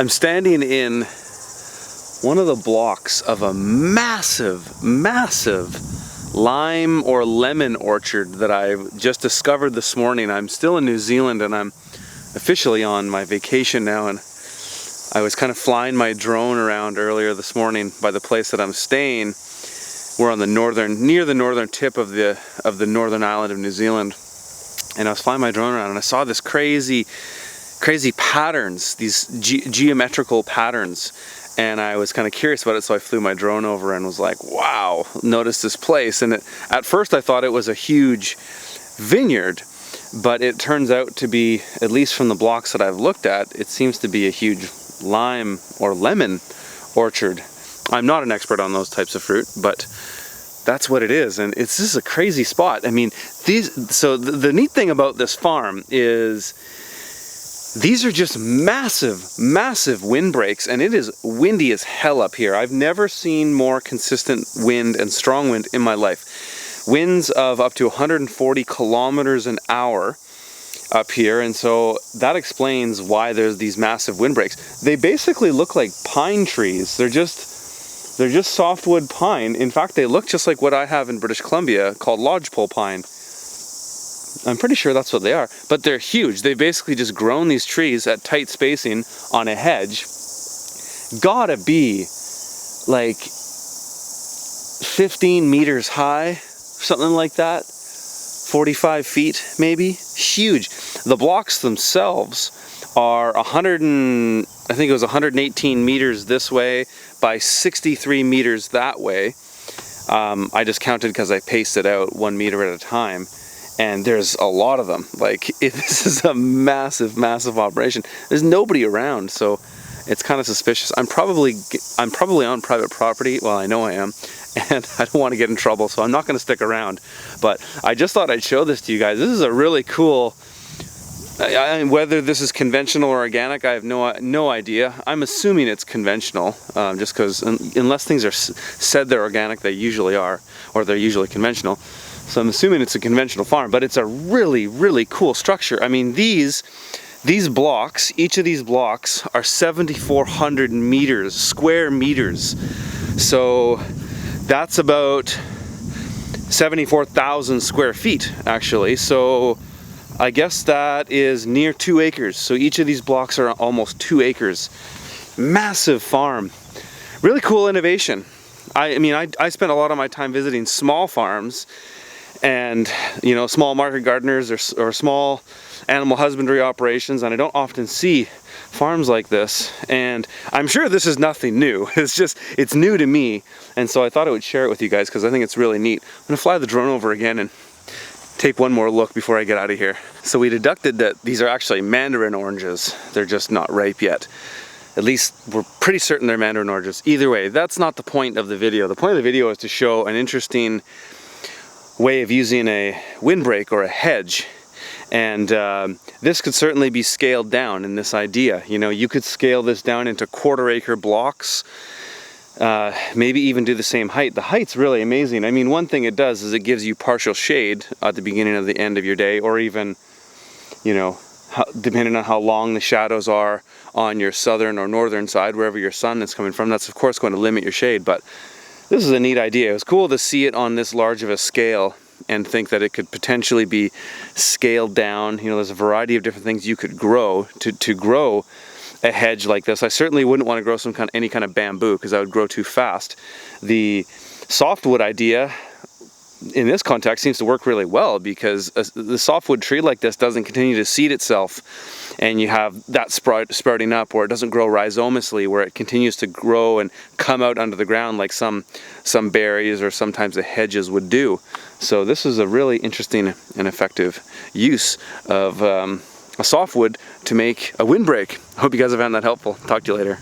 I'm standing in one of the blocks of a massive, massive lime or lemon orchard that I just discovered this morning. I'm still in New Zealand and I'm officially on my vacation now, and I was kind of flying my drone around earlier this morning by the place that I'm staying. We're on the near the northern tip of the northern island of New Zealand, and I was flying my drone around and I saw this crazy patterns, these geometrical patterns, and I was kind of curious about it, so I flew my drone over and was like, wow, notice this place. And at first I thought it was a huge vineyard, but it turns out to be, at least from the blocks that I've looked at, it seems to be a huge lime or lemon orchard. I'm not an expert on those types of fruit, but that's what it is, and this is a crazy spot. I mean, so the neat thing about this farm is these are just massive windbreaks, and it is windy as hell up here. I've never seen more consistent wind and strong wind in my life. Winds of up to 140 kilometers an hour up here, and so that explains why there's these massive windbreaks. They basically look like pine trees. They're just softwood pine. In fact, they look just like what I have in British Columbia called lodgepole pine. I'm pretty sure that's what they are, but they're huge. They've basically just grown these trees at tight spacing on a hedge. Gotta be like 15 meters high, something like that. 45 feet maybe. Huge. The blocks themselves are I think it was 118 meters this way by 63 meters that way. I just counted because I paced it out 1 meter at a time, and there's a lot of them. Like, this is a massive operation. There's nobody around, so it's kind of suspicious. I'm probably on private property. Well, I know I am, and I don't want to get in trouble, so I'm not going to stick around. But I just thought I'd show this to you guys. This is a really cool. Whether this is conventional or organic, I have no idea. I'm assuming it's conventional, just because unless things are said they're organic, they usually are, or they're usually conventional. So I'm assuming it's a conventional farm, but it's a really cool structure. I mean, these blocks, each of these blocks are 7,400 meters, square meters. So that's about 74,000 square feet, actually. So I guess that is near 2 acres. So each of these blocks are almost 2 acres. Massive farm. Really cool innovation. I mean, I spent a lot of my time visiting small farms and, you know, small market gardeners or small animal husbandry operations, and I don't often see farms like this. And I'm sure this is nothing new. It's new to me. And so I thought I would share it with you guys because I think it's really neat. I'm gonna fly the drone over again and take one more look before I get out of here. So we deducted that these are actually mandarin oranges. They're just not ripe yet. At least we're pretty certain they're mandarin oranges. Either way, that's not the point of the video. The point of the video is to show an interesting way of using a windbreak or a hedge. And this could certainly be scaled down in this idea. You know, you could scale this down into quarter-acre blocks. Maybe even do the same height. The height's really amazing. I mean, one thing it does is it gives you partial shade at the beginning of the end of your day, or even, you know, depending on how long the shadows are on your southern or northern side, wherever your sun is coming from, that's of course going to limit your shade. But this is a neat idea. It was cool to see it on this large of a scale and think that it could potentially be scaled down. You know, there's a variety of different things you could grow to grow a hedge like this. I certainly wouldn't want to grow any kind of bamboo because that would grow too fast. The softwood idea in this context seems to work really well because the softwood tree like this doesn't continue to seed itself, and you have that sprouting up, or it doesn't grow rhizomously where it continues to grow and come out under the ground like some berries or sometimes the hedges would do. So this is a really interesting and effective use of a softwood to make a windbreak. I hope you guys have found that helpful. Talk to you later.